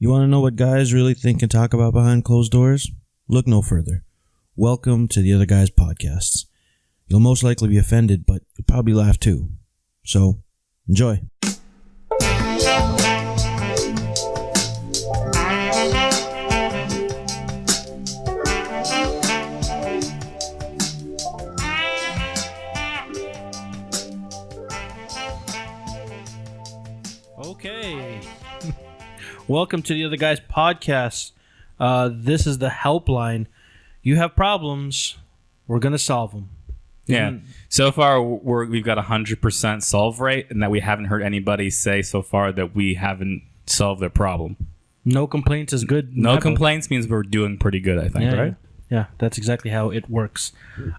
You want to know what guys really think and talk about behind closed doors? Look no further. Welcome to the Other Guys Podcasts. You'll most likely be offended, but you'll probably laugh too. So, enjoy. Okay. Welcome to the Other Guys Podcast. This is the Helpline. You have problems, we're going to solve them. Yeah. So far, we've got 100% solve rate, and that we haven't heard anybody say so far that we haven't solved their problem. No complaints is good. No complaints means we're doing pretty good, I think, right? Yeah, that's exactly how it works.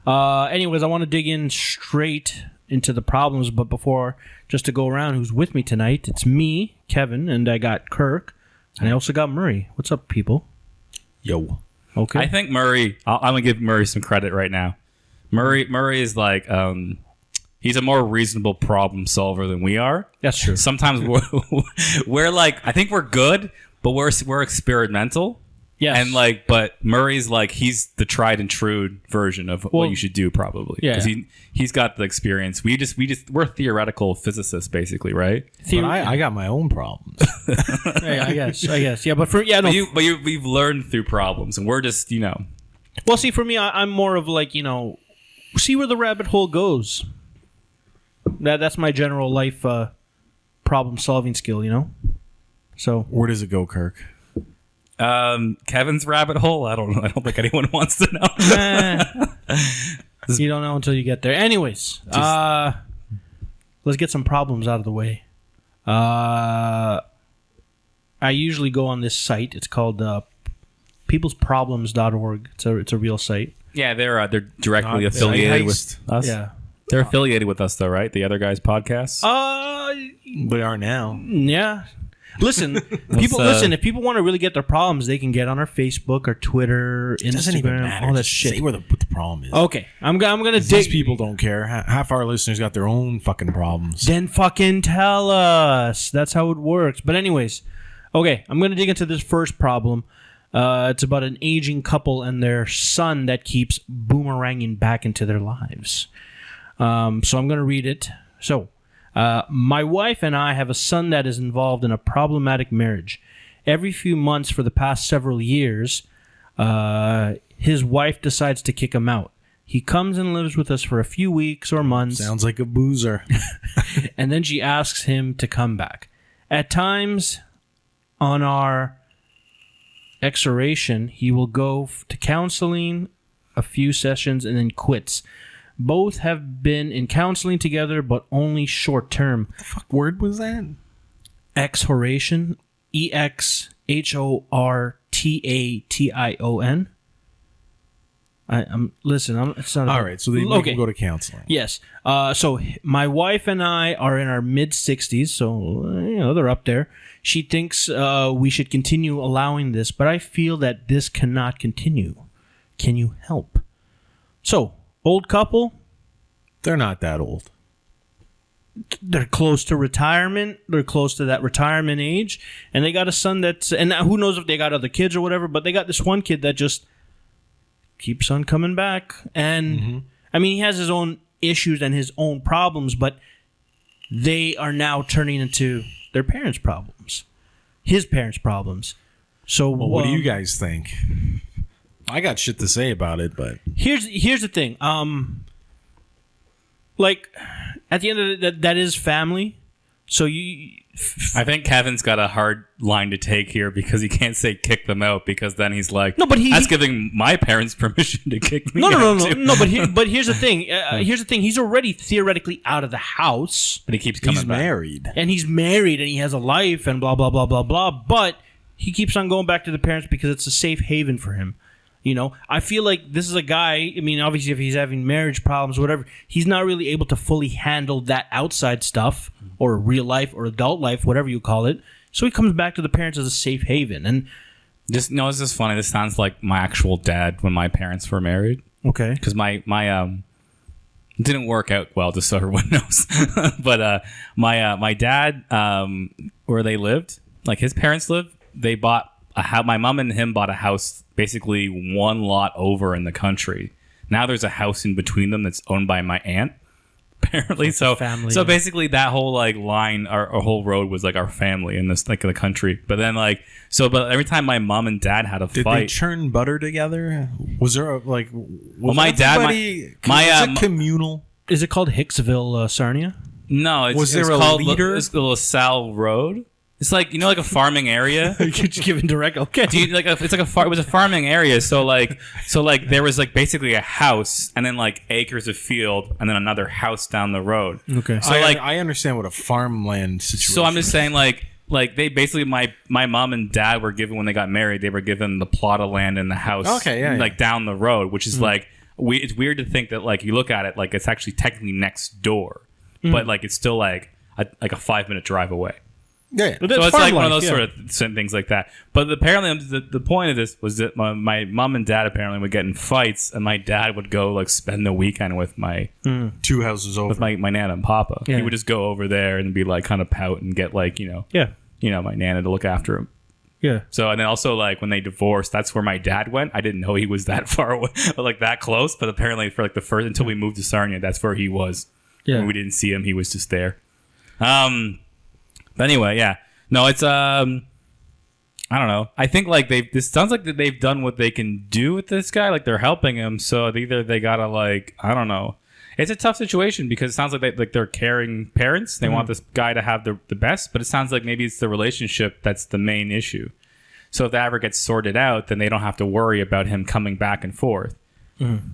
Anyways, I want to dig in straight into the problems, but before, just to go around who's with me tonight, it's me, Kevin, and I got Kirk, and I also got Murray. What's up, people? Yo. Okay. I think Murray, I'm going to give Murray some credit right now. Murray is like, he's a more reasonable problem solver than we are. That's true. Sometimes we're like, I think we're good, but we're experimental. Yes. And but Murray's like, he's the tried and true version of what you should do, probably. Yeah. Because he's got the experience. We're theoretical physicists, basically, right? But I got my own problems. Yeah, I guess. Yeah, but But we've learned through problems, and we're just, Well, see, for me, I'm more of like, see where the rabbit hole goes. That's my general life problem-solving skill, So Where does it go, Kirk? Kevin's rabbit hole. I don't know. I don't think anyone wants to know. You don't know until you get there. Anyways, let's get some problems out of the way. I usually go on this site. It's called peoplesproblems.org. It's a real site. Yeah, they're directly affiliated with us. Yeah. They're affiliated with us, though, right? The Other Guys Podcast. They are now. Yeah. Listen, if people want to really get their problems, they can get on our Facebook or Twitter, Instagram, Doesn't even matter. all that Just shit. say what the problem is. Okay, I'm gonna dig. These people don't care. Half our listeners got their own fucking problems. Then fucking tell us. That's how it works. But anyways, okay, I'm gonna dig into this first problem. It's about an aging couple and their son that keeps boomeranging back into their lives. So I'm gonna read it. So. My wife and I have a son that is involved in a problematic marriage. Every few months for the past several years, his wife decides to kick him out. He comes and lives with us for a few weeks or months. Sounds like a boozer. And then she asks him to come back. At times, on our exoration, he will go to counseling, a few sessions, and then quits. Both have been in counseling together, but only short term. What the fuck word was that? Exhoration. EXHORTATION. It's not. All right, so they make him go to counseling. Yes. So my wife and I are in our mid-60s, so they're up there. She thinks we should continue allowing this, but I feel that this cannot continue. Can you help? So. Old couple? They're not that old. They're close to retirement. They're close to that retirement age. And they got a son that's... And who knows if they got other kids or whatever, but they got this one kid that just keeps on coming back. And, I mean, he has his own issues and his own problems, but they are now turning into their parents' problems. His parents' problems. So, well, what do you guys think? I got shit to say about it, but here's the thing. At the end of the day, that is family. So I think Kevin's got a hard line to take here because he can't say kick them out because then he's like, no, but that's giving my parents permission to kick me out. No. But here's the thing. He's already theoretically out of the house, but he keeps coming back. He's married and he has a life and blah blah blah blah blah. But he keeps on going back to the parents because it's a safe haven for him. I feel like this is a guy, I mean, obviously if he's having marriage problems or whatever, he's not really able to fully handle that outside stuff or real life or adult life, whatever you call it. So he comes back to the parents as a safe haven. And it's just funny. This sounds like my actual dad when my parents were married. Okay. Because my it didn't work out well, just so everyone knows. But my dad, where they lived, like his parents lived, they bought a house. My mom and him bought a house basically one lot over in the country. Now there's a house in between them that's owned by my aunt. Apparently, so family, so basically that whole like line, our whole road was like our family in this like the country. But then like but every time my mom and dad had a Did fight, they churn butter together? Was there my dad, was it communal? Is it called Hicksville, Sarnia? No, it's there a called leader? It's the LaSalle Road. It's like like a farming area. You're just giving direct. Okay. It's like it was a farming area. So there was like basically a house and then like acres of field and then another house down the road. Okay. So I understand what a farmland situation. So I'm just saying like they basically my mom and dad were given when they got married. They were given the plot of land and the house. Okay, yeah, like down the road, which is like it's weird to think that like you look at it like it's actually technically next door, but like it's still like a 5-minute drive away. Yeah. But So that's it's like one of farm those life, sort of things like that. But apparently, the point of this was that my mom and dad apparently would get in fights, and my dad would go like spend the weekend with my 2 houses over. with my nana and papa. Yeah. He would just go over there and be like kind of pout and get like Yeah. my nana to look after him. Yeah. So and then also like when they divorced, that's where my dad went. I didn't know he was that far away, like that close. But apparently, for like the first until we moved to Sarnia, that's where he was. Yeah. When we didn't see him, he was just there. But anyway, yeah. No, it's I don't know. I think like this sounds like that they've done what they can do with this guy. Like they're helping him, so either they gotta like I don't know. It's a tough situation because it sounds like they're caring parents. They want this guy to have the best, but it sounds like maybe it's the relationship that's the main issue. So if that ever gets sorted out, then they don't have to worry about him coming back and forth.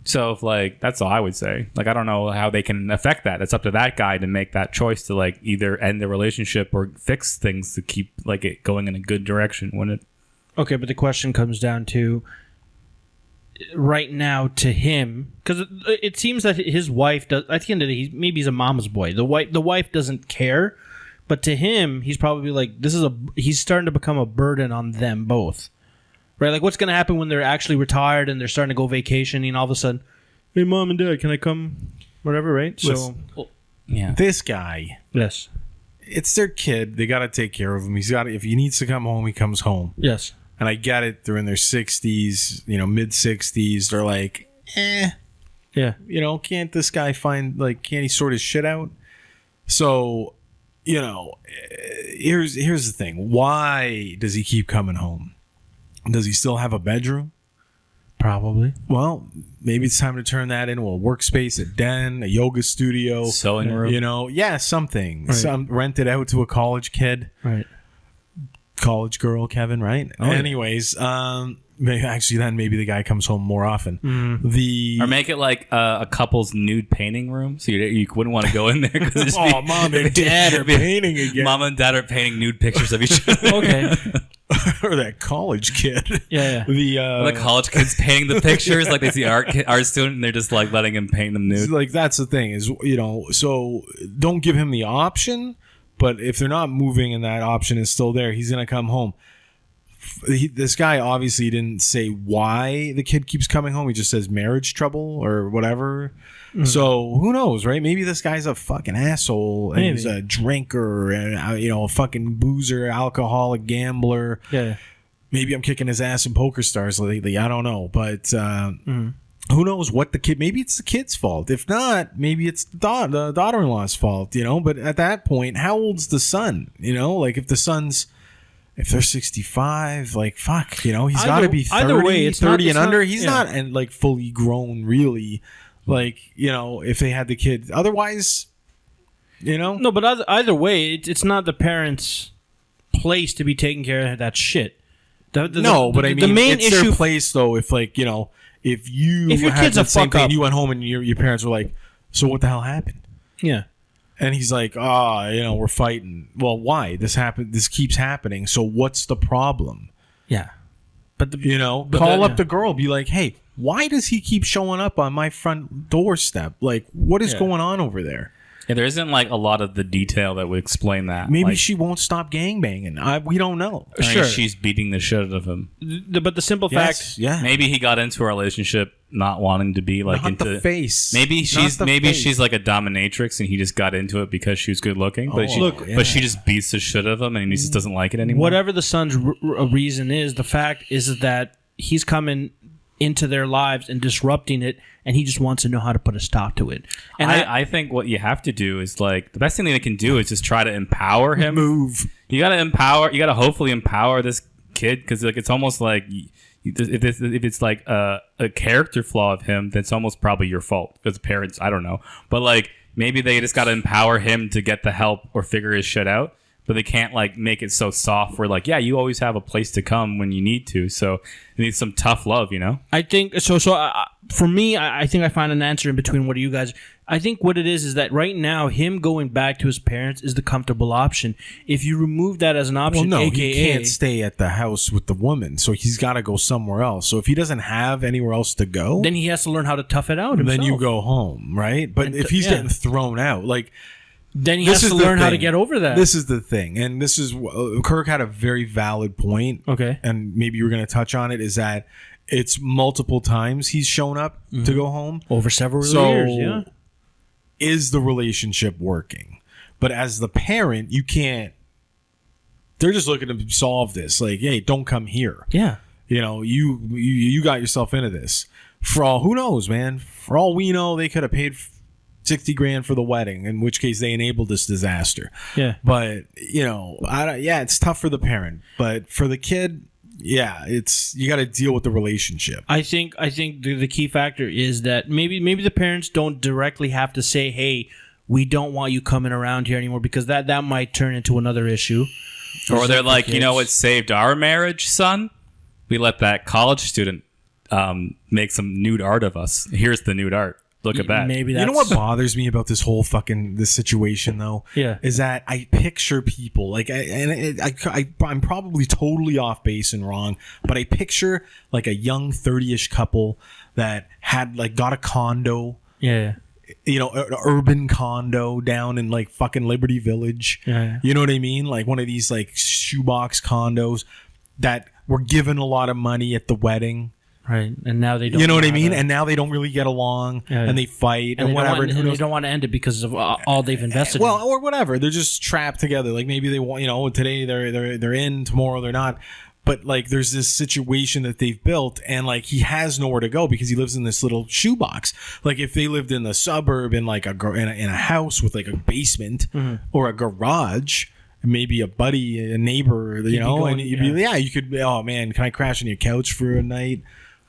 So if like that's all I would say. Like I don't know how they can affect that. It's up to that guy to make that choice to like either end the relationship or fix things to keep like it going in a good direction. Wouldn't it? Okay, but the question comes down to right now to him because it seems that his wife does. At the end of the day, maybe he's a mama's boy. The wife doesn't care, but to him, he's probably like he's starting to become a burden on them both. Right, like what's going to happen when they're actually retired and they're starting to go vacationing and all of a sudden, hey, mom and dad, can I come? Whatever, right? Yeah. This guy, Yes. it's their kid. They got to take care of him. If he needs to come home, he comes home. Yes. And I get it. They're in their 60s, mid 60s. They're like, Yeah. can't this guy can't he sort his shit out? So, here's the thing. Why does he keep coming home? Does he still have a bedroom? Probably. Well, maybe it's time to turn that into a workspace, a den, a yoga studio, Sewing room. Something. Right. Rent it out to a college kid, Right. college girl, Kevin, right? Oh, yeah. Anyways, maybe the guy comes home more often. Or make it like a couple's nude painting room, so you wouldn't want to go in there because mom and dad are painting again. Mom and dad are painting nude pictures of each other. Okay. Or that college kid. Yeah. The college kids painting the pictures, like they see art student, and they're just like letting him paint them nude. Like that's the thing is, so don't give him the option. But if they're not moving and that option is still there, he's gonna come home. This guy obviously didn't say why the kid keeps coming home. He just says marriage trouble or whatever. So who knows, right? Maybe this guy's a fucking asshole and he's a drinker and a fucking boozer, alcoholic, gambler. Yeah. Maybe I'm kicking his ass in Poker Stars lately. I don't know, but who knows what the kid? Maybe it's the kid's fault. If not, maybe it's the daughter-in-law's fault. But at that point, how old's the son? Like if the son's if they're 65, like fuck, he's got to be 30, either way, it's 30 and under. not, He's yeah. not and like fully grown, really. Like if they had the kid, otherwise, No, but either way, it's not the parents' place to be taking care of that shit. But I mean, the main it's issue. their place though. If if your had kid's the a same fuck thing, up. and you went home and your parents were like, so what the hell happened? Yeah. And he's like, we're fighting. Well, why? This happened. This keeps happening. So what's the problem? Yeah. But Call up the girl. Be like, hey, why does he keep showing up on my front doorstep? Like, what is going on over there? Yeah, there isn't like a lot of the detail that would explain that. Maybe like, she won't stop gangbanging. We don't know. I mean, Sure. she's beating the shit out of him. But the simple fact, Yeah. Maybe he got into a relationship not wanting to be like Not into the face. Maybe Not she's the maybe face. she's like a dominatrix and he just got into it because she was good looking. But yeah. but she just beats the shit out of him and he just doesn't like it anymore. whatever the son's reason is, the fact is that he's coming into their lives and disrupting it, and he just wants to know how to put a stop to it. And I think what you have to do is like the best thing they can do is just try to empower him. Move. You gotta hopefully empower this kid because like it's almost like if it's like a character flaw of him, that's almost probably your fault because parents. I don't know, but like maybe they just gotta empower him to get the help or figure his shit out. But they can't like make it so soft where like, yeah, you always have a place to come when you need to. So you need some tough love, you know? I think so. For me, I think I find an answer in between. What do you guys? I think what it is that right now, him going back to his parents is the comfortable option. If you remove that as an option, Well, no, AKA, he can't stay at the house with the woman, so he's got to go somewhere else. So if he doesn't have anywhere else to go, then he has to learn how to tough it out himself. then you go home, right? But if he's getting thrown out, like. Then he has to learn how to get over that. This is the thing, and this is Kirk had a very valid point. Okay, and maybe you were going to touch on it. Is that it's multiple times he's shown up to go home over several so years. Yeah, is the relationship working? But as the parent, you can't. They're just looking to solve this. Like, hey, don't come here. yeah. You know, you got yourself into this. For all who knows, man. For all we know, they could have paid $60,000 for the wedding, in which case they enabled this disaster. Yeah. But, you know, it's tough for the parent. But for the kid, yeah, you got to deal with the relationship. I think the key factor is that maybe the parents don't directly have to say, "Hey, we don't want you coming around here anymore," because that might turn into another issue. Or they're like, you know what saved our marriage, son? We let that college student make some nude art of us. Here's the nude art. Look at that. Maybe that's, You know what bothers me about this whole this situation though? Yeah. Is that I picture people like, I'm probably totally off base and wrong, but I picture like a young 30-ish couple that had like got a condo, Yeah. you know, an urban condo down in like fucking Liberty Village. Yeah. You know what I mean? Like one of these like shoebox condos that were given a lot of money at the wedding. Right, and now they don't. You know what I mean? And now they don't really get along, and they fight and whatever. And they don't want to end it because of all they've invested. Well, in. or whatever. They're just trapped together. Like maybe they want, you know, today they're in, tomorrow they're not. But like there's this situation that they've built, and like he has nowhere to go because he lives in this little shoebox. Like if they lived in the suburb in like in a house with like a basement or a garage. Maybe a buddy, a neighbor, you know, going, and you'd be, you could. Oh man, can I crash on your couch for a night?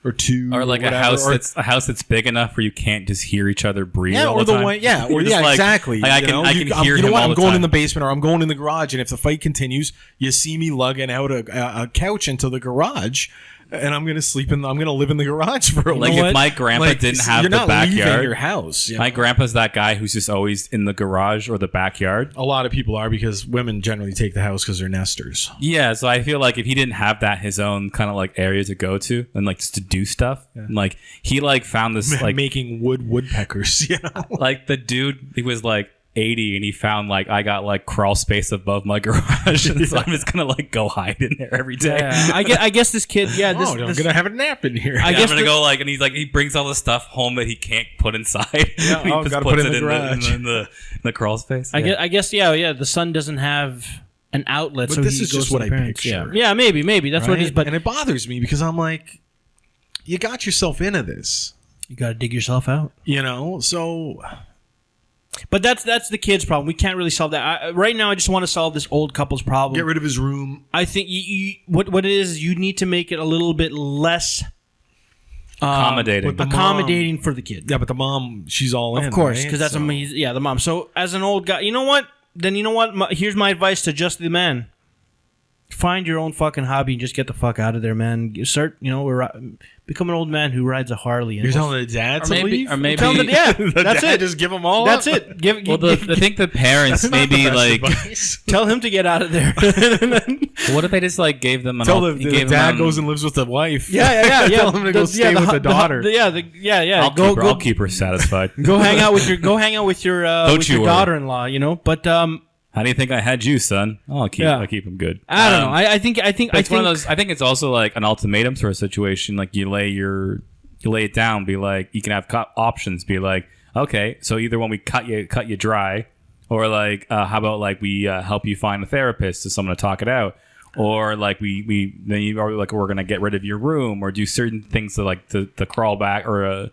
Or two, or like whatever. a house that's big enough where you can't just hear each other breathe. Yeah, all or the the time. one, yeah, or Just yeah, like, exactly. Like, I can hear you know him what? all I'm the going time. in the basement, or I'm going in the garage, and if the fight continues, you see me lugging out a couch into the garage, and I'm gonna live in the garage for a Like while. if my grandpa didn't have you're the not leaving backyard, your house. You my know? grandpa's that guy who's just always in the garage or the backyard. A lot of people are because women generally take the house because they're nesters. Yeah, so I feel like if he didn't have that his own kind of like area to go to and like just to do stuff, and like he like found this like making woodpeckers. You know, like the dude he was like 80 and he found like I got like crawl space above my garage, and so I'm just gonna like go hide in there every day. Yeah, I guess this kid. Yeah, this, I'm gonna have a nap in here. I Yeah, guess I'm gonna go like, and he's like, he brings all the stuff home that he can't put inside. Yeah, he gotta put it in the garage. in the crawl space. I guess yeah. The son doesn't have an outlet, But so this he is goes just to what the I parents. picture. Yeah, maybe that's what it is. But and it bothers me because I'm like, you got yourself into this, you got to dig yourself out. you know. So, But that's the kid's problem. We can't really solve that. Right now, I just want to solve this old couple's problem. get rid of his room. I think what it is, you need to make it a little bit less Accommodating. With the accommodating for the kid. Yeah, but the mom, she's all in. Of course, right? because that's So- the mom. So as an old guy, you know what? Then you know what? Here's my advice to just the man. find your own fucking hobby and just get the fuck out of there, man. You start, become an old man who rides a Harley. And You're telling the dad to leave? or maybe. Tell them, yeah, that's it. Just give them all That's up? it. Give, Well, I think the parents maybe like. tell him to get out of there. What if they just like gave them an? Tell al- the gave dad them, goes and lives with the wife. yeah. Tell him to go stay with the daughter. I'll keep her satisfied. Go hang out with your Don't you worry. daughter-in-law. But How do you think I had you, son? Oh, I'll keep him good. I don't know. I think It's one of those. I think it's also like an ultimatum sort of situation. Like you lay it down. Be like, you can have options. Be like, okay, so either when we cut you dry, or like, how about like we help you find a therapist or someone to talk it out, or like we then you are like, we're gonna get rid of your room or do certain things to like to crawl back or.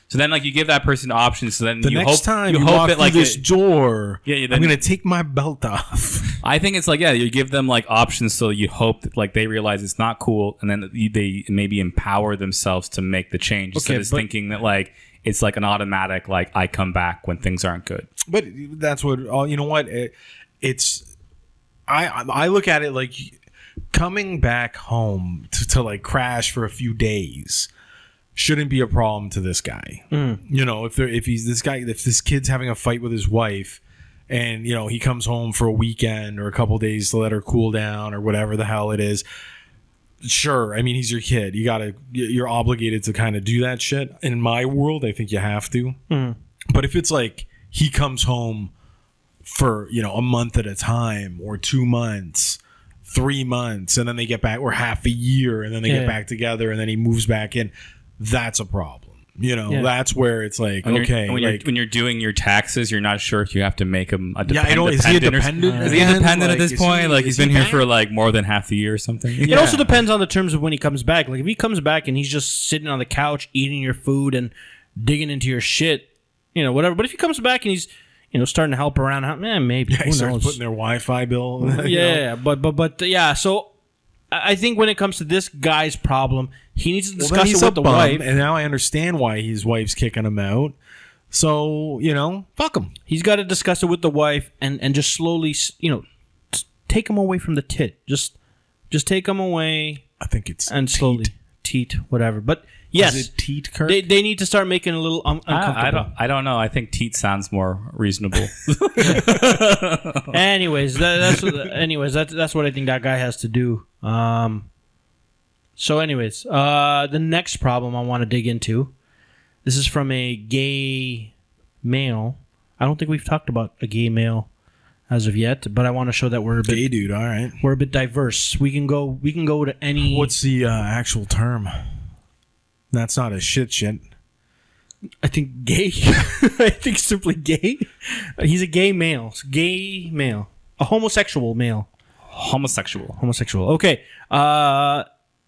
So then, like, you give that person options. So then The you next hope time you hope walk that, through like, this door, then- I'm going to take my belt off. I think it's like, yeah, you give them like options, so you hope that like they realize it's not cool, and then they maybe empower themselves to make the change instead of thinking that like it's like an automatic like I come back when things aren't good. But that's what, you know what? It's, I look at it like coming back home to like crash for a few days shouldn't be a problem to this guy. If this kid's having a fight with his wife and he comes home for a weekend or a couple days to let her cool down or whatever the hell it is, sure, I mean, he's your kid, you're obligated to kind of do that shit. In my world, I think you have to. But if it's like he comes home for a month at a time or 2 months, 3 months, and then they get back, or half a year, and then they get back together, and then he moves back in, that's a problem. That's where it's like, when you're doing your taxes, you're not sure if you have to make him a dependent. Is he a dependent? Is he independent at this point? Like he's been here for like more than half the year or something. It also depends on the terms of when he comes back. Like if he comes back and he's just sitting on the couch eating your food and digging into your shit, whatever. But if he comes back and he's starting to help around, maybe He who starts knows? putting their Wi-Fi bill. But yeah. So I think when it comes to this guy's problem, he needs to discuss it with the wife. And now I understand why his wife's kicking him out. So, fuck him. He's got to discuss it with the wife and just slowly, take him away from the tit. Just take him away. I think it's and slowly teat, whatever. But yes, is it teat, Kirk? They need to start making it a little uncomfortable. I don't know. I think teat sounds more reasonable. Anyways, that's what I think that guy has to do. So anyways, the next problem I want to dig into, this is from a gay male. I don't think we've talked about a gay male as of yet, but I want to show that we're a bit gay dude. All right, we're a bit diverse. We can go to any. What's the actual term? That's not a shit. I think gay. I think simply gay. He's a gay male. Gay male. A homosexual male. Homosexual. Okay.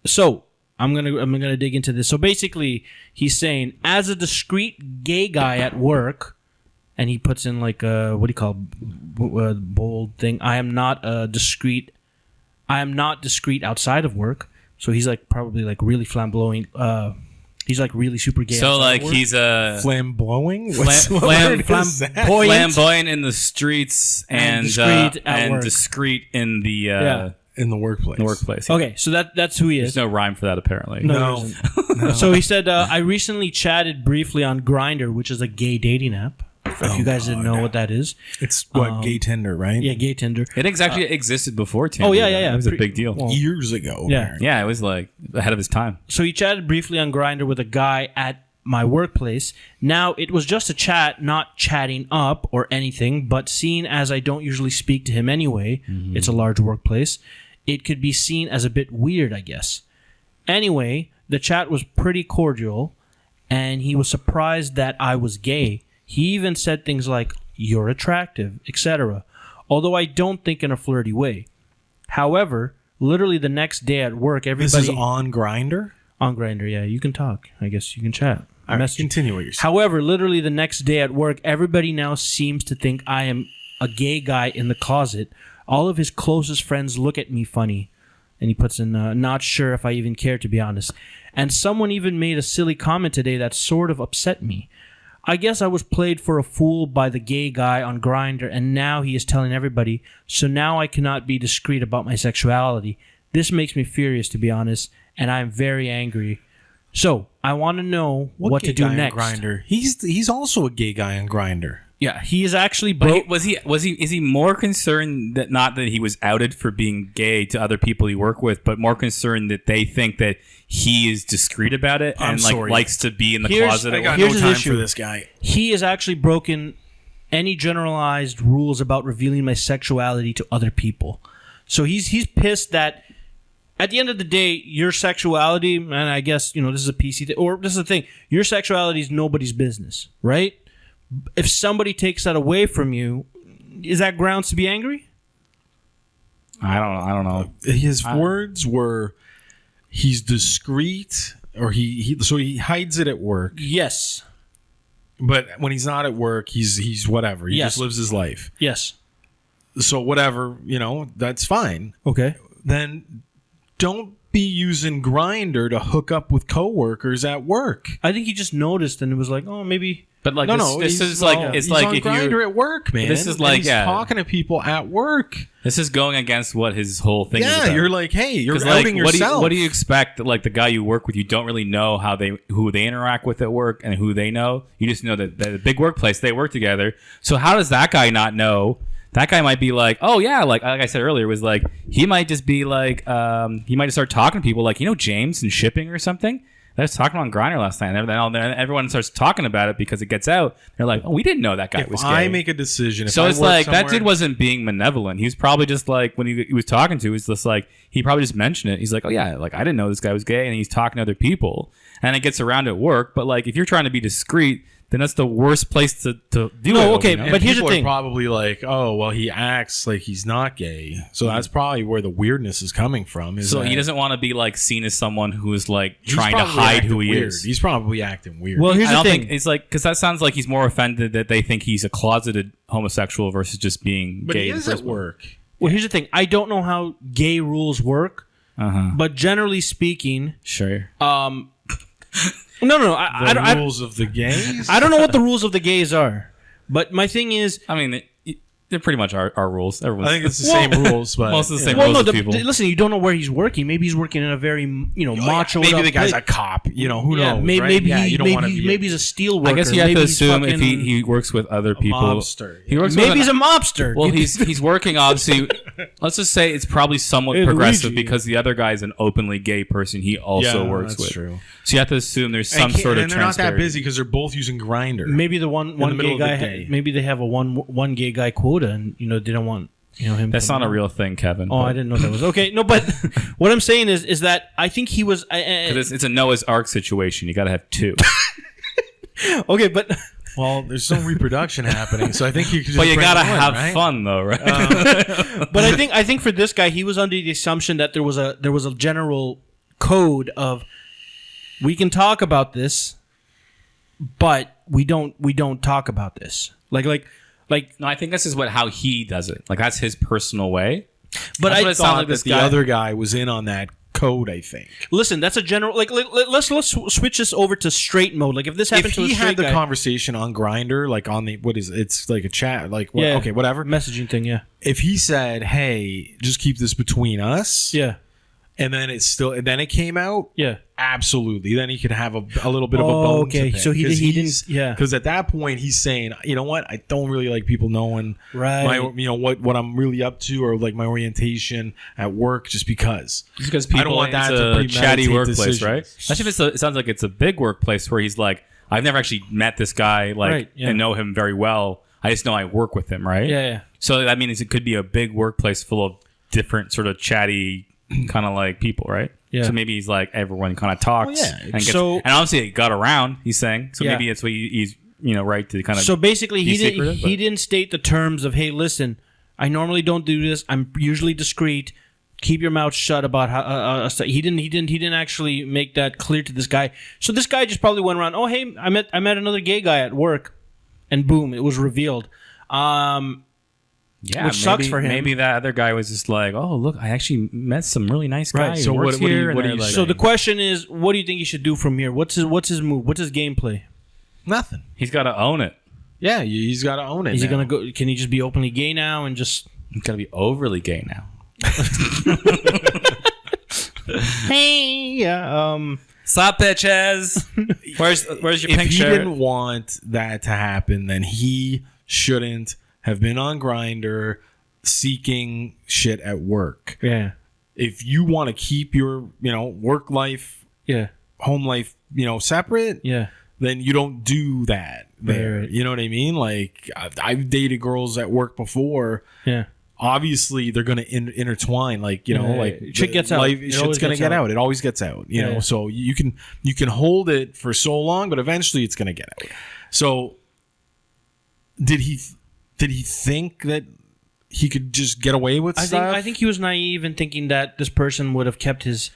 So I'm gonna dig into this. So basically, he's saying as a discreet gay guy at work, and he puts in like a what do you call bold thing. I am not discreet outside of work. So he's like probably like really flamboyant. He's like really super gay. So like he's a flamboyant, flamboyant in the streets and discreet in the in the workplace. Okay, so that's who he is. There's no rhyme for that apparently. No. So he said, I recently chatted briefly on Grindr, which is a gay dating app. If you guys didn't know what that is. It's gay Tinder, right? Yeah, gay Tinder. It actually existed before Tinder. Oh, yeah. It was a big deal. Well, years ago. Yeah. Yeah, it was like ahead of his time. So he chatted briefly on Grindr with a guy at my workplace. Now, it was just a chat, not chatting up or anything, but seeing as I don't usually speak to him anyway, it's a large workplace, it could be seen as a bit weird, I guess. Anyway, the chat was pretty cordial, and he was surprised that I was gay. He even said things like, "You're attractive," etc., although I don't think in a flirty way. However, literally the next day at work, everybody... This is on Grindr? On Grindr, yeah. You can talk. I guess you can chat. All right, continue what you're saying. However, literally the next day at work, everybody now seems to think I am a gay guy in the closet. All of his closest friends look at me funny. And he puts in, not sure if I even care, to be honest. And someone even made a silly comment today that sort of upset me. I guess I was played for a fool by the gay guy on Grindr, and now he is telling everybody, so now I cannot be discreet about my sexuality. This makes me furious, to be honest, and I'm very angry. So, I want to know what to do next. Grindr? He's also a gay guy on Grindr. Yeah, he is actually... But is he more concerned that not that he was outed for being gay to other people he worked with, but more concerned that they think that he is discreet about it and likes to be in the closet? I got Here's no his time issue. for this guy. He has actually broken any generalized rules about revealing my sexuality to other people. So he's pissed that at the end of the day, your sexuality, and I guess, this is a PC thing, or this is the thing, your sexuality is nobody's business, right? If somebody takes that away from you, is that grounds to be angry? I don't know. His words were, he's discreet, or so he hides it at work. Yes. But when he's not at work, he's whatever. He just lives his life. Yes. So whatever, that's fine. Okay. Then don't be using Grindr to hook up with coworkers at work. I think he just noticed and it was like, oh, maybe... But like this is like it's he's like on if Grindr you're at work, man. This is like he's talking to people at work. This is going against what his whole thing is Yeah, about. you're like, hey, you're outing like, yourself. What do you expect that like the guy you work with, you don't really know who they interact with at work and who they know. You just know that the big workplace they work together. So how does that guy not know? That guy might be like, oh yeah, like I said earlier, was like he might just be like he might just start talking to people like James and shipping or something. I was talking on Grindr last night, and everyone starts talking about it because it gets out. They're like, "Oh, we didn't know that guy was gay." I make a decision, so it's like that dude wasn't being malevolent. He was probably just like when he was talking to, he's just like he probably just mentioned it. He's like, "Oh yeah, like I didn't know this guy was gay," and he's talking to other people, and it gets around at work. But like if you're trying to be discreet, then that's the worst place to do it. No, okay, And but here's the people are thing. probably like, oh, well, he acts like he's not gay, so that's probably where the weirdness is coming from. So he doesn't want to be like seen as someone who is like trying to hide who he is. He's probably acting weird. Well, here's I the don't thing. think it's like because that sounds like he's more offended that they think he's a closeted homosexual versus just being but gay. he in the is at first place. work. Well, here's the thing. I don't know how gay rules work, Uh-huh. but generally speaking, Sure. no. I Rules of the gays. don't know what the rules of the gays are. But my thing is, I mean, they're pretty much our rules. Everyone's, I think it's the same rules, but most of the same well, rules no. as people. Listen, you don't know where he's working. Maybe he's working in a very macho. Maybe the guy's a cop. Who knows? Maybe right? maybe you don't want to be. maybe he's a steel worker. I guess you have maybe to he's assume if fucking- he works with other people. mobster. He works maybe with he's a mobster. well, he's working obviously. Let's just say it's probably somewhat Hey, progressive Luigi. because the other guy's an openly gay person he also works that's with. true. So you have to assume there's some sort of and they're not that transparency. busy because they're both using Grindr. maybe the one the gay middle of the guy. day. Maybe they have a one gay guy quota, and they don't want him. That's not coming a out. real thing, Kevin. Oh, I didn't know that was okay. No, but what I'm saying is that I think he was. It's a Noah's Ark situation. You got to have two. Okay, but Well, there's some reproduction happening, so I think you could just But you bring gotta one, have right? fun though, right? but I think for this guy, he was under the assumption that there was a general code of we can talk about this, but we don't talk about this. Like No, I think this is how he does it. Like that's his personal way. but That's I what it sounds thought like this The guy. other guy was in on that code, I think. listen, that's a general let's switch this over to straight mode. Like if this happened If to a he straight had the guy, conversation on Grindr, like on the it's like a chat, like what, yeah, okay, whatever. messaging thing, yeah, If he said, "Hey, just keep this between us," yeah, and then it came out, yeah. absolutely. Then he could have a little bit of a Oh, bone. okay. To pick, So he 'cause didn't- he's- yeah. Because at that point he's saying, you know what, I don't really like people knowing Right. what I'm really up to or like my orientation at work, just because. Just because I people don't want that it's to a premeditate chatty workplace, decisions. right? Especially if it sounds like it's a big workplace where he's like, I've never actually met this guy Right, yeah. and know him very well. I just know I work with him, right? Yeah. So that means it could be a big workplace full of different sort of chatty kind of like people, right? Yeah. So maybe he's like everyone kind of talks. Well, yeah. And, gets, So- and obviously it got around. He's saying so. Yeah. Maybe it's what he's right to kind of. So basically, be he secretive, but- didn't state the terms of, hey, listen, I normally don't do this. I'm usually discreet. Keep your mouth shut about how. He didn't actually make that clear to this guy. So this guy just probably went around. Oh, hey, I met another gay guy at work, and boom, it was revealed. Yeah, which sucks for him. Maybe that other guy was just like, "Oh, look, I actually met some really nice guy Right, who so works what do you- here." what do and you they're say? like, So the question is, what do you think he should do from here? What's his move? What's his gameplay? Nothing. He's got to own it. Yeah, he's got to own it. Is he now. gonna go? Can he just be openly gay now and just? He's got to be overly gay now. Hey, Sup, bitches? Where's your If pink he shirt? didn't want that to happen, then he shouldn't have been on Grindr seeking shit at work. yeah, If you want to keep your, work life, yeah, home life, separate, yeah. then you don't do that there. Right. You know what I mean? Like, I've dated girls at work before. Yeah. Obviously, they're going to intertwine. Like, like shit gets out. It Shit's always going to gets get out. out. It always gets out. You know, Yeah. so you can hold it for so long, but eventually it's going to get out. So, did he think that he could just get away with stuff? I think he was naive in thinking that this person would have kept his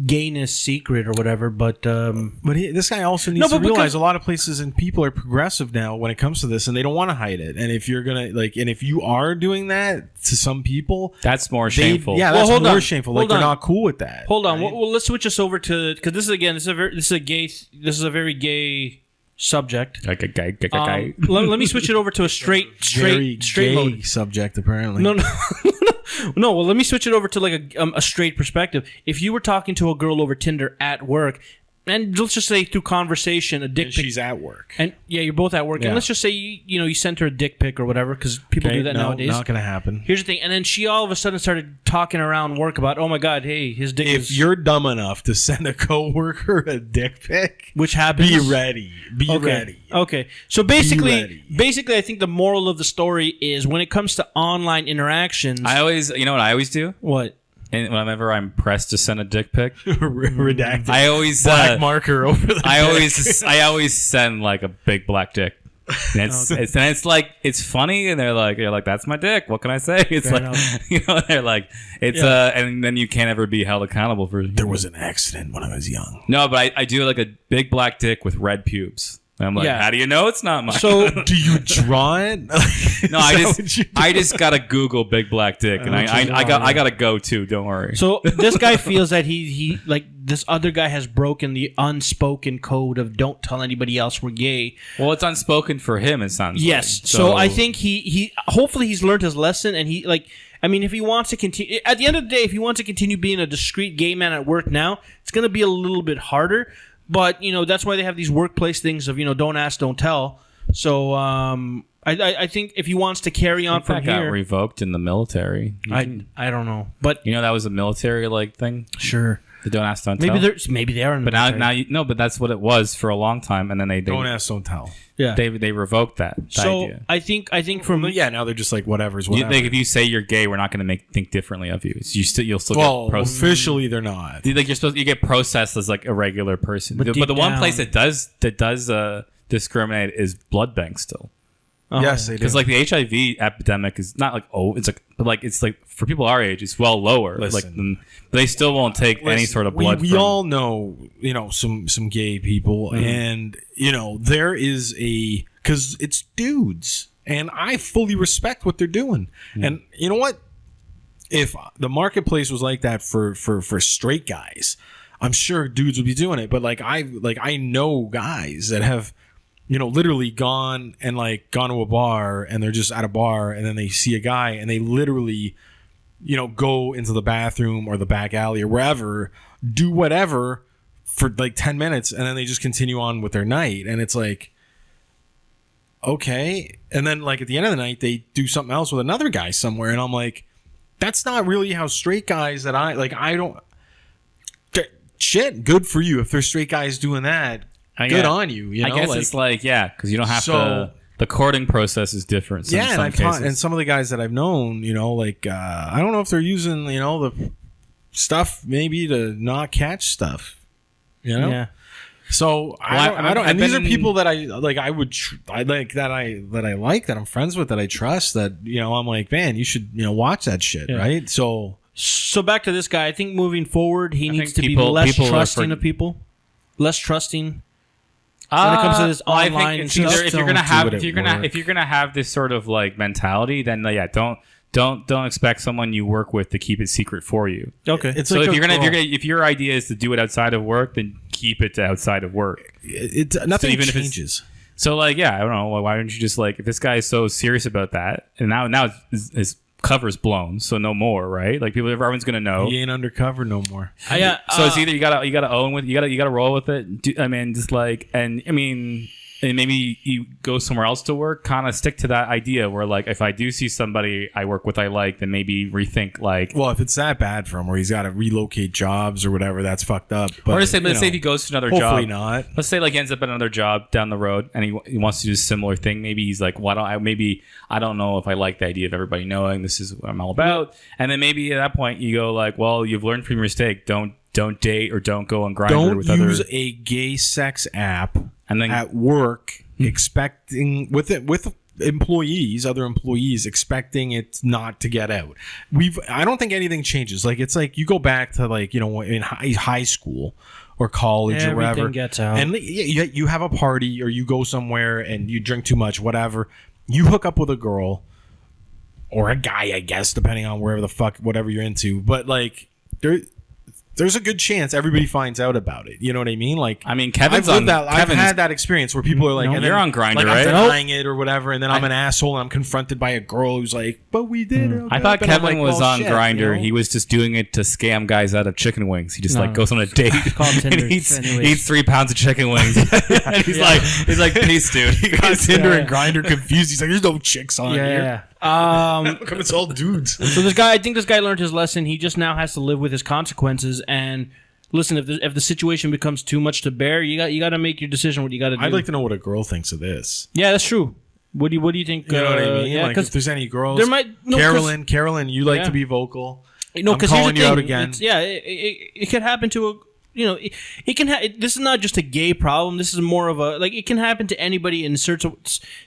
gayness secret or whatever. But this guy also needs to realize a lot of places and people are progressive now when it comes to this, and they don't want to hide it. And if you're gonna and if you are doing that to some people, That's more shameful. Yeah, Well, that's hold more on. shameful. Hold Like they're on. not cool with that. hold on, right? well, let's switch us over to because this is a very gay subject. Like a guy. Let me switch it over to a straight Very gay mode. subject, apparently. No. No, well, let me switch it over to like a straight perspective. If you were talking to a girl over Tinder at work, and let's just say through conversation, a dick And pic, she's at work. and yeah, you're both at work, Yeah. and let's just say you sent her a dick pic or whatever, because people do that nowadays. Not gonna happen. Here's the thing, and then she all of a sudden started talking around work about, oh my god, hey, his dick If is, you're dumb enough to send a coworker a dick pic, which happens. be ready. Be Okay. ready. Okay. So ready. basically, I think the moral of the story is when it comes to online interactions. I always, you know what I always do? What? And whenever I'm pressed to send a dick pic, Redacted. I always Black marker over the. I always send like a big black dick. And it's like it's funny, and you're like that's my dick. What can I say? It's Fair like they're like it's and then you can't ever be held accountable for. There was an accident when I was young. No, but I do like a big black dick with red pubes. And I'm like, Yeah. how do you know it's not mine? So Do you draw it? no, I just gotta Google big black dick, and I gotta go too. Don't worry. So this guy feels that he like this other guy has broken the unspoken code of don't tell anybody else we're gay. Well, it's unspoken for him. It sounds Yes. like. So I think he hopefully he's learned his lesson, and he like I mean if he wants to continue at the end of the day, if he wants to continue being a discreet gay man at work now, it's gonna be a little bit harder. But that's why they have these workplace things of don't ask, don't tell. So I think if he wants to carry on from that got here, revoked in the military. I don't know, but That was a military like thing. sure. The don't ask, don't Maybe tell. maybe they are in the But military. but that's what it was for a long time, and then they Don't ask, don't tell. Yeah. they revoked that So idea. I think from But yeah, now they're just like whatever's You, whatever. like if you say you're gay, we're not going to think differently of you. You'll still well, get processed. officially they're not. Like you get processed as like a regular person. But But, deep the one down- place that does discriminate is blood bank still. Yes, they do. Because like the HIV epidemic is not like it's like for people our age, it's well lower. Listen. But they still won't take any sort of blood. We from, all know, some gay people, and there is because it's dudes, and I fully respect what they're doing. And you know what? If the marketplace was like that for straight guys, I'm sure dudes would be doing it. But I know guys that have literally gone to a bar, and they're just at a bar, and then they see a guy, and they literally go into the bathroom or the back alley or wherever, do whatever for like 10 minutes, and then they just continue on with their night. And it's like, okay. And then like at the end of the night, they do something else with another guy somewhere. And I'm like, that's not really how straight guys that I don't. Shit, good for you. If there's straight guys doing that, good on you. I guess it's because you don't have to. The courting process is different. Yeah, in and some I've taught, cases. and some of the guys that I've known, I don't know if they're using, the stuff maybe to not catch stuff, Yeah. So I don't. I've And these been are people that I like. That I'm friends with, that I trust. That I'm like, man, you should watch that shit, Yeah. right? So back to this guy. I think moving forward, he needs to think be people- less people are trusting for- of people, less trusting. When it comes to this I online think and it's either stuff, if you're gonna don't do have it at if you're gonna have this sort of like mentality, then don't expect someone you work with to keep it secret for you. Okay. it's So like if your idea is to do it outside of work, then keep it to outside of work. Nothing even if it's- changes. So like, yeah, I don't know. Why don't you just like, if this guy is so serious about that, and now his cover's blown, so no more, right? Like everyone's gonna know. He ain't undercover no more. So it's either you gotta own with, you gotta roll with it. And maybe you go somewhere else to work. Kind of stick to that idea where, like, if I do see somebody I work with I like, then maybe rethink, like. Well, if it's that bad for him, where he's got to relocate jobs or whatever, that's fucked up. But, or let's say if he goes to another job. Hopefully not. Let's say like he ends up at another job down the road, and he wants to do a similar thing. Maybe he's like, I don't know if I like the idea of everybody knowing this is what I'm all about. And then maybe at that point you go like, well, you've learned from your mistake. Don't date or don't go on Grindr Don't with use other. a gay sex app And then at work expecting with other employees expecting it not to get out. I don't think anything changes. Like, it's like you go back to, like, you know, in high school or college or whatever, Everything gets out. and you have a party or you go somewhere and you drink too much, whatever. You hook up with a girl or a guy, I guess, depending on wherever the fuck whatever you're into. But like there's a good chance everybody finds out about it. You know what I mean? Like, I mean, Kevin's I've Kevin's had that experience where people are like, No, and you're on Grindr, like, right? I'm denying it or whatever, and then I'm an asshole and I'm confronted by a girl who's like, "But we did." Hook I thought up," and I'm Kevin like, was well, on shit, Grindr. you know? He was just doing it to scam guys out of chicken wings. He just No. like goes on a date called Tinder. and eats Anyways. 3 pounds of chicken wings. And he's like, peace, dude. He got Tinder and Grindr confused. He's like, "There's no chicks on here. Yeah. How come it's all dudes?" So I think this guy learned his lesson. He just now has to live with his consequences. And listen, if the situation becomes too much to bear, you got to make your decision. What you got to do. I'd like to know what a girl thinks of this. Yeah, that's true. What do you think? You know what I mean? Yeah, like, because if there's any girls, there might Carolyn, you like Yeah. to be vocal. no, I'm because here's the calling you thing. out again. It could happen to a. You know, it can. This is not just a gay problem. This is more of a, like, it can happen to anybody in certain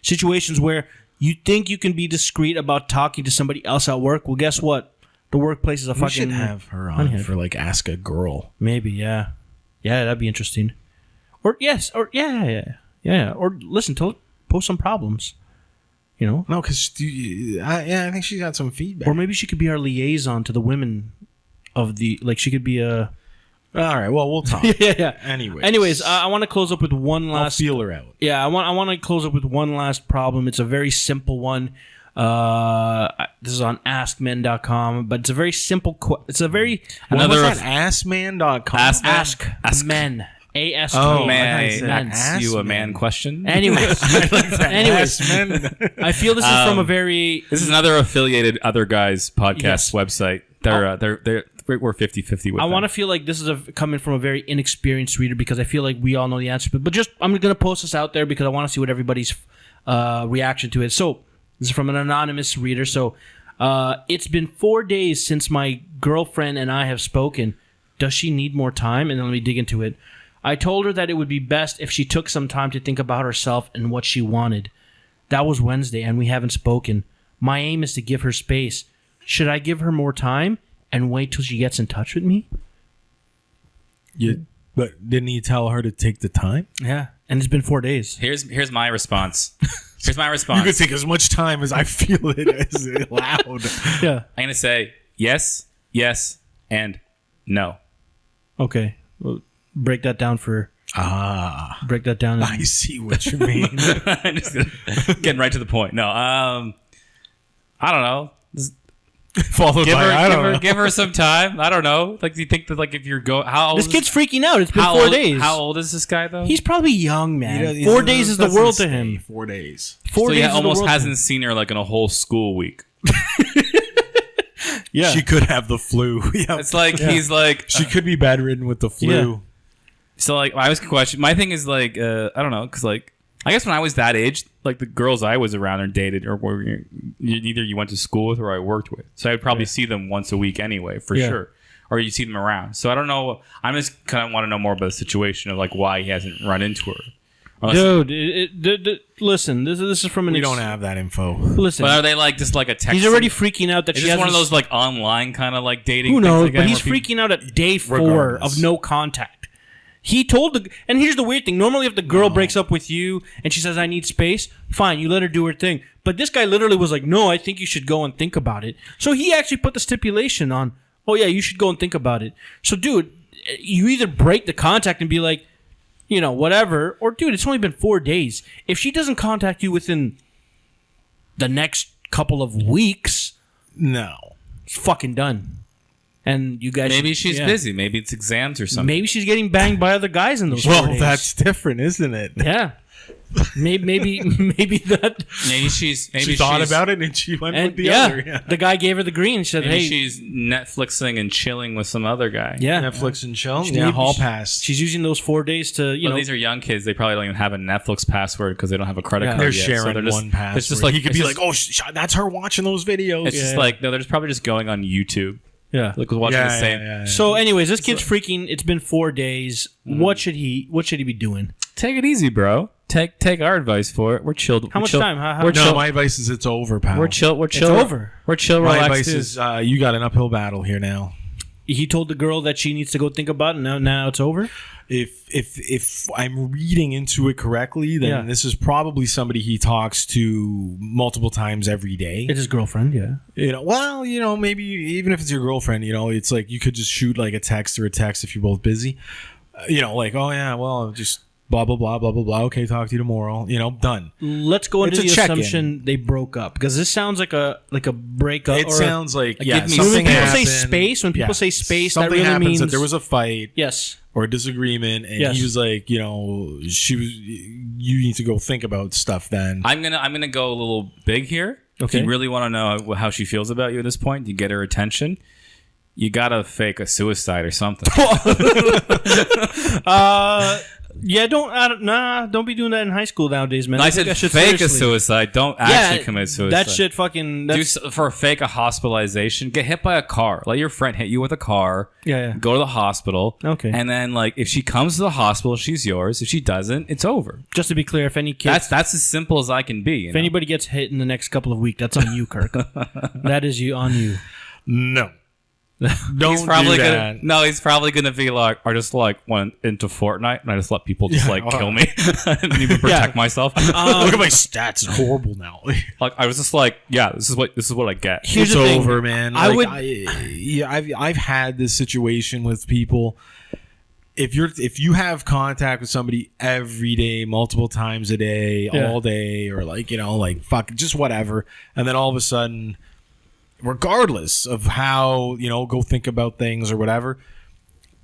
situations where you think you can be discreet about talking to somebody else at work. Well, guess what? The workplace is a We fucking. should have her on Unhinged. for like Ask a Girl. Maybe, yeah, that'd be interesting. Or yes, or yeah. Or listen, post some problems. You know, No, because I think she's got some feedback. or maybe she could be our liaison to the women of the, like, she could be a. All right, well, we'll talk. Yeah. Anyways, I want to close up with one I'll last. feel her out. Yeah, I want to close up with one last problem. It's a very simple one. This is on AskMen.com, but it's a very simple. It's a very Another What's that? Assman.com? Ask Men. ASK. Oh, Man, I said ask ass you a man. man question. Anyways, I feel this is from a very. This is another affiliated Other Guys podcast Yes. website. We're 50-50 with I them. want to feel like this is coming from a very inexperienced reader, because I feel like we all know the answer. But just, I'm going to post this out there because I want to see what everybody's reaction to it. So this is from an anonymous reader. So it's been 4 days since my girlfriend and I have spoken. Does she need more time? And then let me dig into it. I told her that it would be best if she took some time to think about herself and what she wanted. That was Wednesday, and we haven't spoken. My aim is to give her space. Should I give her more time and wait till she gets in touch with me? But didn't he tell her to take the time? Yeah. And it's been 4 days. Here's my response. Here's my You response. could take as much time as I feel it is loud. Yeah. I'm gonna say yes, and no. Okay. Well, break that down. Break that down. I see what you mean. I'm just getting right to the point. No, I don't know. Just Followed by give her some time. I don't know. Like, do you think that, like, if you're how old This is kid's freaking out. It's been how 4 old, days. How old is this guy though? He's probably young, man. He 4 days is the doesn't world to stay him. 4 days. 4 so days he is the almost world to hasn't him. seen her like in a whole school week. Yeah. She could have the flu. Yeah. It's like he's like She could be bedridden with the flu. Yeah. so like I was question. My thing is like I don't know because like I guess when I was that age, like the girls I was around or dated or were either you went to school with or I worked with, so I'd probably see them once a week anyway for sure, or you see them around. So I don't know. I'm just kind of want to know more about the situation of like why he hasn't run into her. Dude, listen. This is from an. We don't have that info. Listen. But are they like just like a text? He's already freaking out that Is she this has one of those like online kind of like dating? Who things knows? again But he's where people- freaking out at day 4 Regardless. of no contact. He told the, and here's the weird thing. Normally, if the girl breaks up with you and she says, "I need space," fine, you let her do her thing. But this guy literally was like, "No, I think you should go and think about it." So he actually put the stipulation on, "Oh yeah, you should go and think about it." So, dude, you either break the contact and be like, whatever, or dude, it's only been 4 days. If she doesn't contact you within the next couple of weeks, No. it's fucking done. And you guys, Maybe she's busy. Maybe it's exams or something. Maybe she's getting banged by other guys in those 4 Well, days. that's different, isn't it? Yeah. Maybe that. Maybe she's Thought about it and she went And with the other. Yeah. the guy gave her the green. She said, Maybe "Hey, she's Netflixing and chilling with some other guy. yeah, Netflix and chill. Maybe Yeah, hall pass. She's using those 4 days to, Well, these are young kids. They probably don't even have a Netflix password because they don't have a credit Yeah. card They're yet. sharing so they're just, one password. It's just like he could it's be just- like, "Oh, that's her watching those videos." It's just like no, they're just probably just going on YouTube, yeah. like watching the same. yeah. So, anyways, this kid's freaking. It's been 4 days. What should he be doing? Take it easy, bro. Take our advice for it. We're chilled. How much time? How we're No, chill. my advice is it's over, pal. We're chill. We're chill. over. We're chill. My Relaxed. advice dude. is you got an uphill battle here now. He told the girl that she needs to go think about it. Now it's over. If I'm reading into it correctly, then Yeah. this is probably somebody he talks to multiple times every day. It's his girlfriend. Yeah. Maybe even if it's your girlfriend, it's like you could just shoot like a text if you're both busy. Like, oh yeah, well, just blah blah blah blah blah blah. Okay, talk to you tomorrow. Done. Let's go into It's a the check-in. assumption they broke up, because this sounds like a breakup. It sounds like give me something when people happened. say space, when people say space, that something really happens means that there was a fight yes. or a disagreement, and Yes. he was like, you need to go think about stuff. Then I'm gonna go a little big here. Okay. If you really want to know how she feels about you at this point, you get her attention. You gotta fake a suicide or something. Yeah, don't be doing that in high school nowadays, man. I Take said that shit fake a seriously. suicide. Don't actually commit suicide. That shit fucking. Do That's, for a fake a hospitalization. Get hit by a car. Let your friend hit you with a car. Yeah. Go to the hospital. Okay. And then if she comes to the hospital, she's yours. If she doesn't, it's over. just to be clear, if any kids, That's as simple as I can be. You if know? anybody gets hit in the next couple of weeks, that's on you, Kirk. That is on you. no, don't He's probably do gonna that. no. He's probably gonna be like, I just went into Fortnite and I just let people just kill me and even protect myself. Look at my stats; it's horrible now. Like I was just like, yeah, this is what I get. Here's It's the thing. over, man. I've had this situation with people. If you have contact with somebody every day, multiple times a day, Yeah. all day, or fuck, just whatever, and then all of a sudden, regardless of how go think about things or whatever,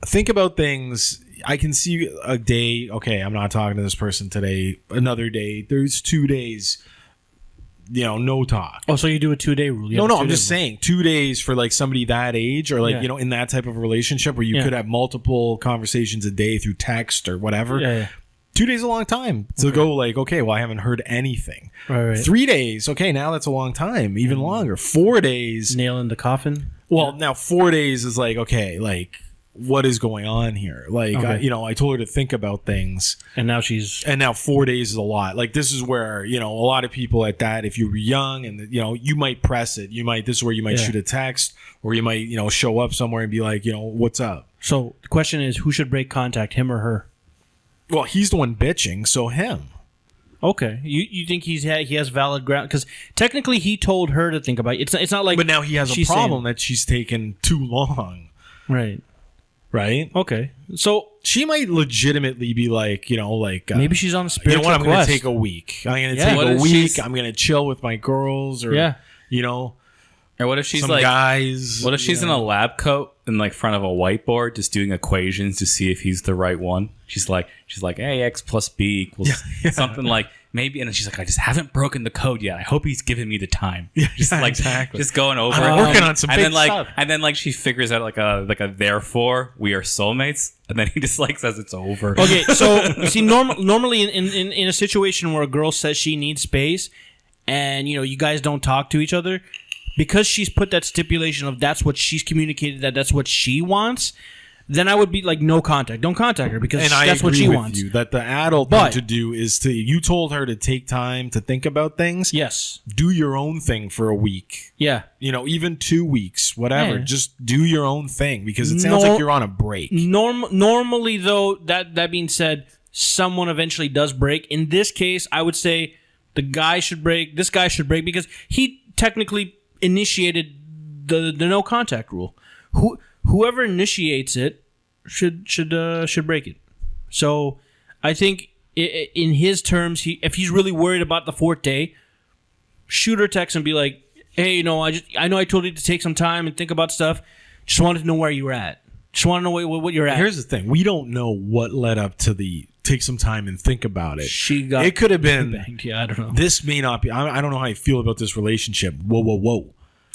think about things. I can see a day. Okay, I'm not talking to this person today. Another day. There's 2 days. No talk. Oh, so you do a 2-day rule? You No, have a I'm 2-day just rule. saying 2 days for somebody that age or Yeah. in that type of relationship where you Yeah. could have multiple conversations a day through text or whatever. Yeah. 2 days is a long time to go okay, well, I haven't heard anything. Right. 3 days, okay, now that's a long time, even longer. 4 days, Nail in the coffin. well, now 4 days is okay, what is going on here? Okay. I told her to think about things. And now she's. And now 4 days is a lot. This is where, a lot of people at that, if you were young and, you might press it. This is where you might Yeah. shoot a text or you might, show up somewhere and be like, what's up? So the question is, who should break contact, him or her? Well, he's the one bitching, so him. Okay, you think he has valid ground, because technically he told her to think about it. It's not like. But now he has a she's problem that she's taken too long, right. right? Okay, so She might legitimately be maybe she's on a you know spiritual what? I'm going quest. to take a week. I'm going to Yeah. take What a if week. she's- I'm going to chill with my girls or, Yeah. Or what if she's some like, guys. what if she's in a lab coat in front of a whiteboard, just doing equations to see if he's the right one? She's like, hey, x plus b equals something maybe, and then she's like, I just haven't broken the code yet. I hope he's giving me the time. Just exactly. just going over I'm it. working on some and big then stuff. and then she figures out a therefore we are soulmates, and then he just says it's over. Okay, so see, normally in a situation where a girl says she needs space, and you guys don't talk to each other, because she's put that stipulation of that's what she's communicated, that's what she wants, then I would be like, no contact, don't contact her, because And I that's agree what she with wants. you that the adult But- thing to do is you told her to take time to think about things. Yes. Do your own thing for a week. Yeah. Even 2 weeks, whatever. Yeah. Just do your own thing because it sounds like you're on a break. Normally, though, that being said, someone eventually does break. In this case, I would say the guy should break. This guy should break because he technically initiated the no contact rule. Whoever initiates it should break it. So I think in his terms, if he's really worried about the fourth day, shoot her a text and be like, hey, I know I told you to take some time and think about stuff. Just wanted to know where you were at. Just want to know what you're at. Here's the thing: we don't know what led up to the take some time and think about it. It could have been banged. Yeah, I don't know. This may not be. I don't know how I feel about this relationship. Whoa.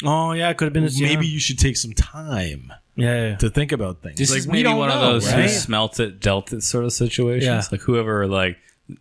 Oh yeah, it could have been. Maybe you should take some time. Yeah. To think about things. This like, is maybe we don't one know, of those right? who smelt it, dealt it sort of situations. Yeah. Like whoever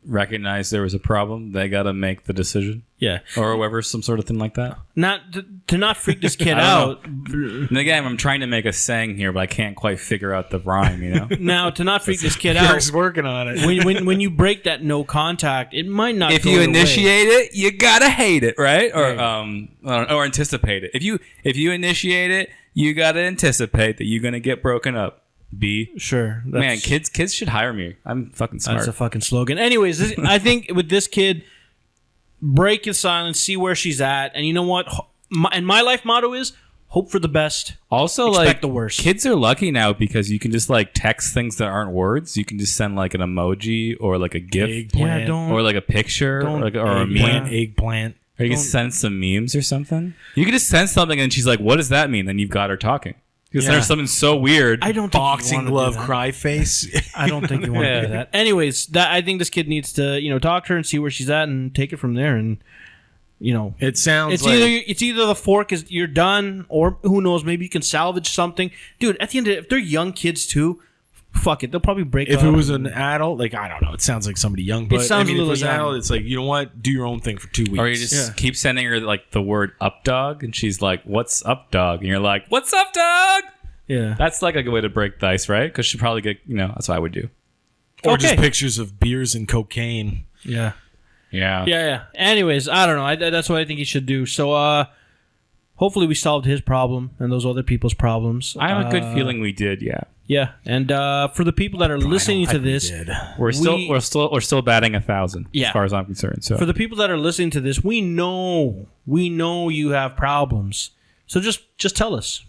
recognized there was a problem, they got to make the decision. Yeah. Or whoever, some sort of thing like that. Not to not freak this kid out. And again, I'm trying to make a saying here, but I can't quite figure out the rhyme, Now, to not freak this kid out. Eric's working on it. when you break that no contact, it might not If go you away. initiate it, you gotta hate it, right? Or anticipate it. If you initiate it, you gotta anticipate that you're gonna get broken up. Sure. Man, kids should hire me. I'm fucking smart. That's a fucking slogan. Anyways, I think with this kid, break his silence, see where she's at, and you know what? And my life motto is hope for the best. Also, expect the worst. Kids are lucky now because you can just text things that aren't words. You can just send an emoji or a GIF Eggplant. or a picture or a meme. Eggplant. Or you can send some memes or something. You can just send something and she's like, "What does that mean?" Then you've got her talking. Because there's something so weird. I don't think Boxing glove cry face. I don't think you want to do that. Anyways, I think this kid needs to talk to her and see where she's at and take it from there. And it sounds it's either the fork is you're done, or who knows, maybe you can salvage something, dude. At the end of it, if they're young kids too, fuck it, they'll probably break if up. it was an adult, I don't know, it sounds like somebody young, but sounds a if little it was an young. adult, it's you know what, do your own thing for 2 weeks. Or you just keep sending her the word "up dog" and she's like, "What's up, dog?" And you're like, "What's up, dog?" Yeah, That's a good way to break the ice, right? Because she'd probably get, that's what I would do. Or just pictures of beers and cocaine. yeah. Yeah. Anyways, I don't know. That's what I think he should do. So, hopefully, we solved his problem and those other people's problems. I have a good feeling we did. Yeah. Yeah, and for the people that are listening to this, We're still batting 1,000 Yeah. as far as I'm concerned. So for the people that are listening to this, we know you have problems. So just tell us.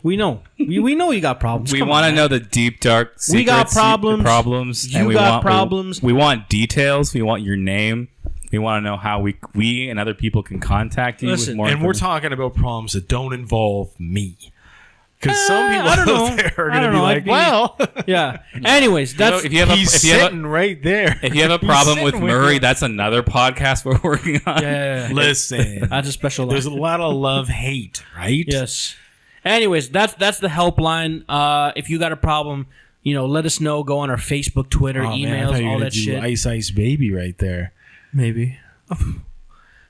We know. We know you got problems. we Come want on, to man. know the deep dark secrets. We got problems. Problems. You and we got want, problems. We want details. We want your name. We want to know how we and other people can contact you. Listen, with more And we're information. talking about problems that don't involve me. Because some people I don't know. out there are I going to don't be know. like, I'd be- well, Yeah. Anyways, that's if you have a, he's if you have a, sitting right there. if you have a He's problem with sitting Murray, you. that's another podcast we're working on. yeah. Listen, That's a special. there's a lot of love-hate, right? Yes. Anyways, that's the helpline. If you got a problem, let us know. Go on our Facebook, Twitter, Oh, man, I emails, thought you were all gonna that do shit. Ice Ice Baby right there. Maybe.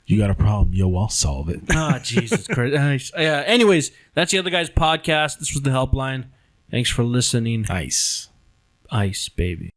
You got a problem, yo, I'll solve it. Ah, Jesus Christ. Yeah. Anyways, that's the other guy's podcast. This was the helpline. Thanks for listening. Ice. Ice, baby.